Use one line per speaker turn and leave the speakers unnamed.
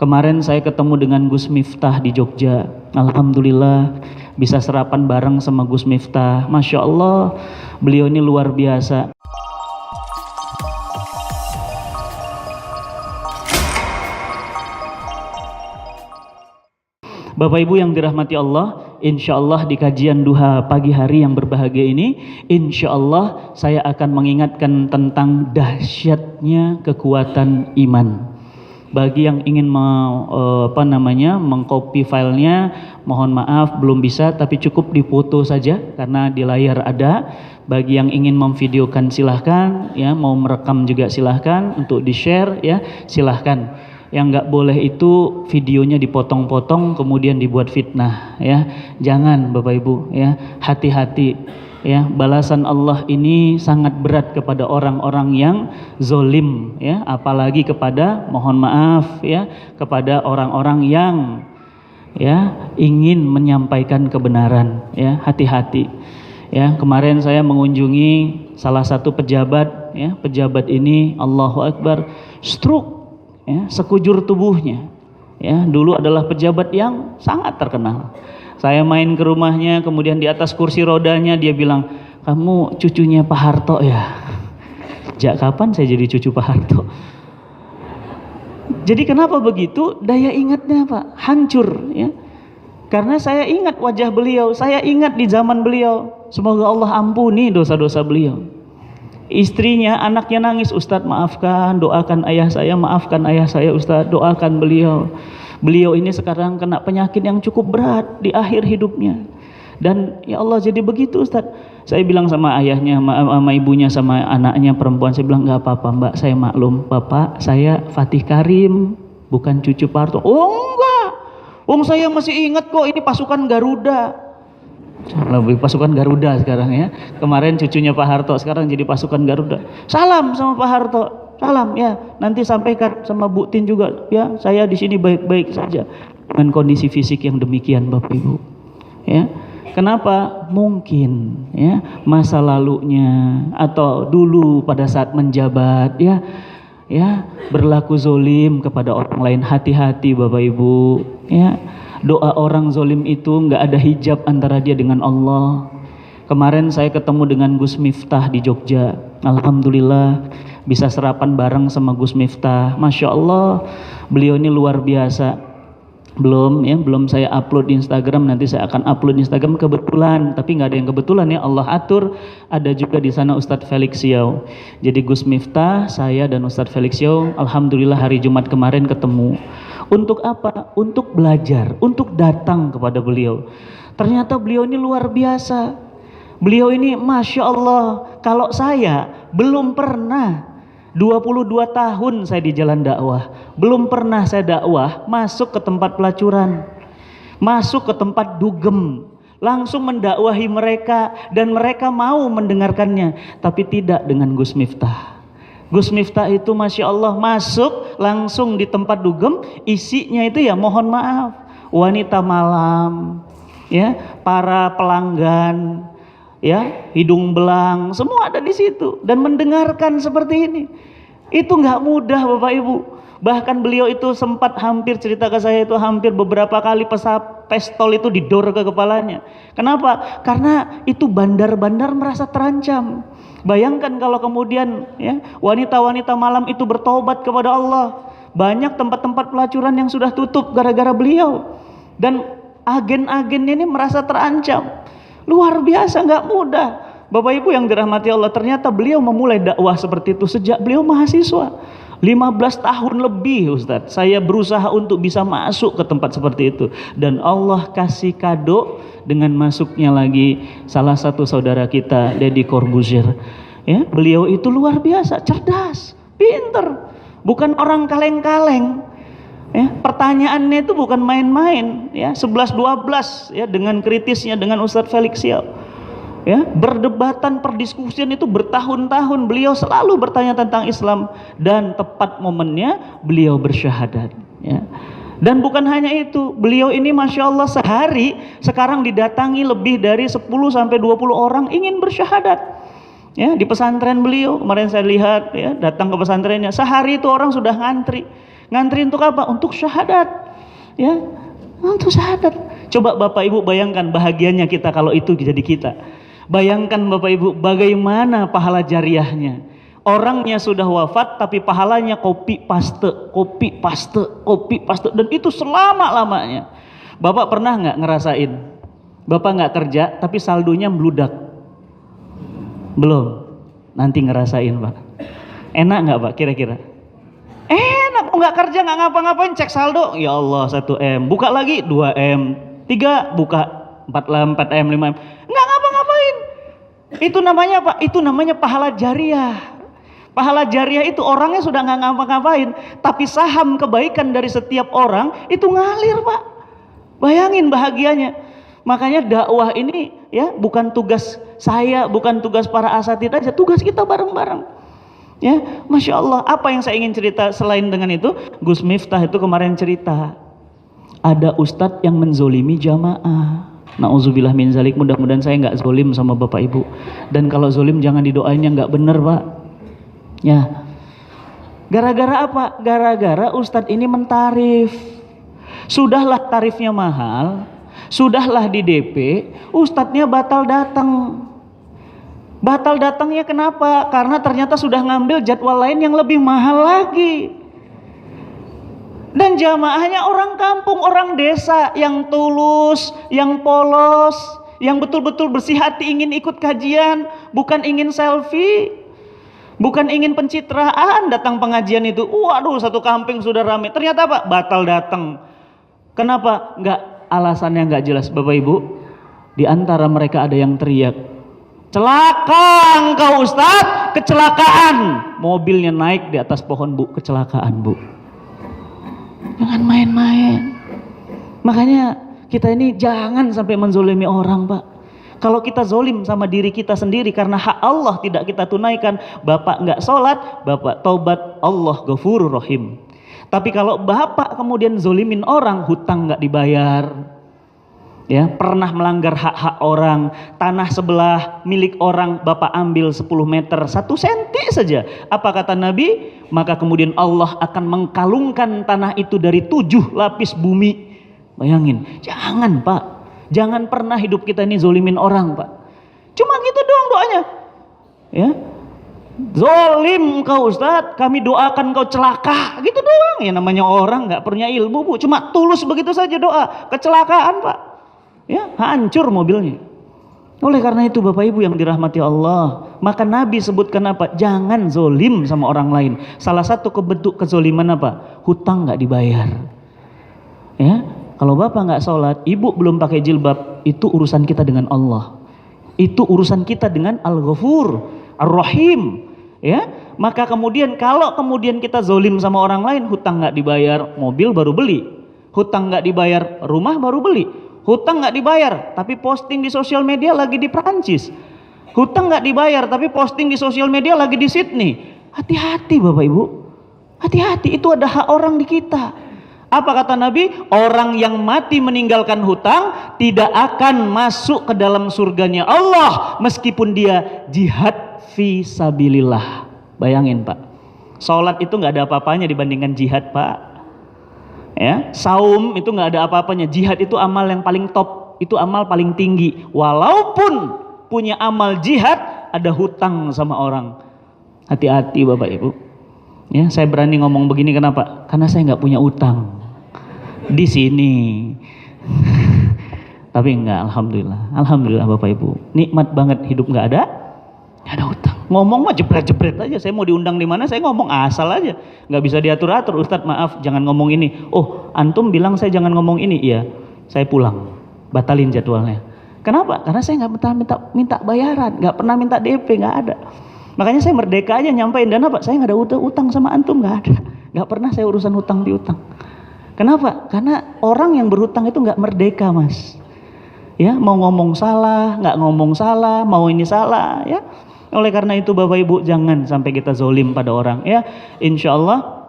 Kemarin saya ketemu dengan Gus Miftah di Jogja. Alhamdulillah bisa sarapan bareng sama Gus Miftah. Masya Allah, beliau ini luar biasa. Bapak Ibu yang dirahmati Allah, insya Allah di kajian duha pagi hari yang berbahagia ini, insya Allah saya akan mengingatkan tentang dahsyatnya kekuatan iman. Bagi yang ingin mengcopy filenya, mohon maaf belum bisa, tapi cukup difoto saja karena di layar ada. Bagi yang ingin memvideokan silahkan, ya, mau merekam juga silahkan, untuk di-share ya silahkan. Yang nggak boleh itu videonya dipotong-potong kemudian dibuat fitnah, ya. Jangan Bapak Ibu, ya, hati-hati. Ya, balasan Allah ini sangat berat kepada orang-orang yang zolim, ya, apalagi kepada, mohon maaf ya, kepada orang-orang yang ya ingin menyampaikan kebenaran, ya, hati-hati. Ya, kemarin saya mengunjungi salah satu pejabat, ya, pejabat ini Allahu Akbar, stroke, ya, sekujur tubuhnya. Ya, dulu adalah pejabat yang sangat terkenal. Saya main ke rumahnya, kemudian di atas kursi rodanya dia bilang, "Kamu cucunya Pak Harto ya?" Sejak kapan saya jadi cucu Pak Harto? Jadi kenapa begitu? Daya ingatnya Pak hancur, ya. Karena saya ingat wajah beliau, saya ingat di zaman beliau. Semoga Allah ampuni dosa-dosa beliau. Istrinya, anaknya nangis, "Ustadz maafkan, doakan ayah saya, maafkan ayah saya Ustadz, doakan beliau. Beliau ini sekarang kena penyakit yang cukup berat di akhir hidupnya. Dan ya Allah jadi begitu Ustadz." Saya bilang sama ayahnya, sama ibunya, sama anaknya perempuan, saya bilang, "Gak apa-apa Mbak, saya maklum. Bapak, saya Fatih Karim, bukan cucu Pak Harto." "Oh enggak, saya masih ingat kok, ini pasukan Garuda." Lebih pasukan Garuda sekarang, ya. Kemarin cucunya Pak Harto, sekarang jadi pasukan Garuda. "Salam sama Pak Harto." "Salam ya, nanti sampaikan sama Bu Tin juga ya, saya di sini baik-baik saja." Dengan kondisi fisik yang demikian Bapak Ibu, ya. Kenapa? Mungkin ya masa lalunya atau dulu pada saat menjabat ya berlaku zolim kepada orang lain. Hati-hati Bapak Ibu, ya. Doa orang zolim itu nggak ada hijab antara dia dengan Allah. Kemarin saya ketemu dengan Gus Miftah di Jogja. Alhamdulillah bisa sarapan bareng sama Gus Miftah. Masya Allah, beliau ini luar biasa. Belum saya upload di Instagram, nanti saya akan upload di Instagram kebetulan, tapi nggak ada yang kebetulan ya, Allah atur. Ada juga di sana Ustadz Felix Yao. Jadi Gus Miftah, saya dan Ustadz Felix Yao, alhamdulillah hari Jumat kemarin ketemu. Untuk apa? Untuk belajar, untuk datang kepada beliau. Ternyata beliau ini luar biasa. Beliau ini Masya Allah, kalau saya belum pernah 22 tahun saya di jalan dakwah, belum pernah saya dakwah masuk ke tempat pelacuran, masuk ke tempat dugem, langsung mendakwahi mereka dan mereka mau mendengarkannya, tapi tidak dengan Gus Miftah. Gus Miftah itu Masya Allah masuk langsung di tempat dugem, isinya itu ya mohon maaf, wanita malam, ya, para pelanggan, ya, hidung belang, semua ada di situ dan mendengarkan seperti ini. Itu nggak mudah Bapak Ibu. Bahkan beliau itu sempat hampir, cerita ke saya itu hampir beberapa kali pistol itu didor ke kepalanya. Kenapa? Karena itu bandar-bandar merasa terancam. Bayangkan kalau kemudian ya wanita-wanita malam itu bertobat kepada Allah. Banyak tempat-tempat pelacuran yang sudah tutup gara-gara beliau. Dan agen-agen ini merasa terancam. Luar biasa, nggak mudah. Bapak Ibu yang dirahmati Allah, ternyata beliau memulai dakwah seperti itu sejak beliau mahasiswa. 15 tahun lebih Ustadz, saya berusaha untuk bisa masuk ke tempat seperti itu. Dan Allah kasih kado dengan masuknya lagi salah satu saudara kita, Deddy Corbuzier. Ya, beliau itu luar biasa, cerdas, pinter, bukan orang kaleng-kaleng. Ya, pertanyaannya itu bukan main-main, ya, 11-12 ya, dengan kritisnya dengan Ustadz Felix Yao. Ya, berdebatan, perdiskusian itu bertahun-tahun beliau selalu bertanya tentang Islam dan tepat momennya beliau bersyahadat, ya. Dan bukan hanya itu, beliau ini Masya Allah sehari sekarang didatangi lebih dari 10-20 orang ingin bersyahadat. Ya, di pesantren beliau kemarin saya lihat ya, datang ke pesantrennya, sehari itu orang sudah ngantri. Ngantri untuk apa? Untuk syahadat. Ya, untuk syahadat. Coba Bapak Ibu bayangkan bahagianya kita kalau itu jadi kita. Bayangkan Bapak Ibu bagaimana pahala jariahnya. Orangnya sudah wafat tapi pahalanya copy paste dan itu selama-lamanya. Bapak pernah nggak ngerasain? Bapak nggak kerja tapi saldonya meludak? Belum. Nanti ngerasain Pak. Enak nggak Pak kira-kira? Enak, nggak kerja nggak ngapa-ngapain cek saldo, ya Allah 1M, buka lagi 2M, 3 buka 4M, 5M, nggak ngapa-ngapain. Itu namanya apa? Itu namanya pahala jariah. Pahala jariah itu orangnya sudah nggak ngapa-ngapain, tapi saham kebaikan dari setiap orang itu ngalir Pak. Bayangin bahagianya. Makanya dakwah ini ya bukan tugas saya, bukan tugas para asatidz aja, tugas kita bareng-bareng. Ya, Masya Allah. Apa yang saya ingin cerita selain dengan itu? Gus Miftah itu kemarin cerita ada ustadz yang menzolimi jamaah. Nauzubillah min zalik. Mudah-mudahan saya nggak zolim sama Bapak Ibu. Dan kalau zolim jangan didoain yang nggak bener Pak. Ya. Gara-gara apa? Gara-gara ustadz ini mentarif. Sudahlah tarifnya mahal, sudahlah di DP, ustadznya batal datang. Batal datangnya kenapa? Karena ternyata sudah ngambil jadwal lain yang lebih mahal lagi. Dan jamaahnya orang kampung, orang desa yang tulus, yang polos, yang betul-betul bersih hati ingin ikut kajian, bukan ingin selfie, bukan ingin pencitraan. Datang pengajian itu, waduh satu kampung sudah ramai. Ternyata apa? Batal datang. Kenapa? Alasannya nggak jelas Bapak Ibu. Di antara mereka ada yang teriak, celaka engkau Ustadz, kecelakaan. Mobilnya naik di atas pohon Bu, kecelakaan Bu. Jangan main-main. Makanya kita ini jangan sampai menzolimi orang Pak. Kalau kita zolim sama diri kita sendiri karena hak Allah tidak kita tunaikan, Bapak nggak sholat, Bapak taubat, Allah Ghafurur Rahim. Tapi kalau Bapak kemudian zolimin orang, hutang nggak dibayar, ya, pernah melanggar hak-hak orang, tanah sebelah milik orang Bapak ambil 10 meter 1 senti saja, apa kata Nabi? Maka kemudian Allah akan mengkalungkan tanah itu dari 7 lapis bumi. Bayangin, jangan Pak, jangan pernah hidup kita ini zolimin orang Pak. Cuma gitu doang doanya, ya. Zolim kau Ustadz, kami doakan kau celaka, gitu doang. Ya namanya orang nggak punya ilmu Bu, cuma tulus begitu saja doa, kecelakaan Pak. Ya, hancur mobilnya. Oleh karena itu Bapak Ibu yang dirahmati Allah, maka Nabi sebutkan apa? Jangan zolim sama orang lain. Salah satu bentuk kezoliman apa? Hutang nggak dibayar. Ya, kalau Bapak nggak sholat, Ibu belum pakai jilbab, itu urusan kita dengan Allah. Itu urusan kita dengan Al-Ghafur Ar-Rahim. Ya, maka kemudian kalau kemudian kita zolim sama orang lain, hutang nggak dibayar, mobil baru beli. Hutang nggak dibayar, rumah baru beli. Hutang nggak dibayar, tapi posting di sosial media lagi di Perancis. Hutang nggak dibayar, tapi posting di sosial media lagi di Sydney. Hati-hati Bapak Ibu, hati-hati, itu ada hak orang di kita. Apa kata Nabi? Orang yang mati meninggalkan hutang tidak akan masuk ke dalam surganya Allah meskipun dia jihad fi sabilillah. Bayangin Pak, sholat itu nggak ada apa-apanya dibandingkan jihad Pak. Ya, saum itu nggak ada apa-apanya. Jihad itu amal yang paling top, itu amal paling tinggi. Walaupun punya amal jihad, ada hutang sama orang. Hati-hati Bapak Ibu. Ya, saya berani ngomong begini kenapa? Karena saya nggak punya utang di sini. Tapi enggak, alhamdulillah, alhamdulillah Bapak Ibu. Nikmat banget hidup nggak ada hutang. Ngomong mah jebret-jebret aja. Saya mau diundang di mana, saya ngomong asal aja. Nggak bisa diatur-atur. Ustadz maaf, jangan ngomong ini. Oh, antum bilang saya jangan ngomong ini. Iya, saya pulang, batalin jadwalnya. Kenapa? Karena saya nggak pernah minta bayaran, nggak pernah minta DP, nggak ada. Makanya saya merdeka aja nyampein dana Pak. Saya nggak ada utang sama antum, nggak ada. Nggak pernah saya urusan hutang piutang. Kenapa? Karena orang yang berhutang itu nggak merdeka Mas. Ya, mau ngomong salah, nggak ngomong salah, mau ini salah, ya. Oleh karena itu Bapak Ibu jangan sampai kita zolim pada orang, ya. Insya Allah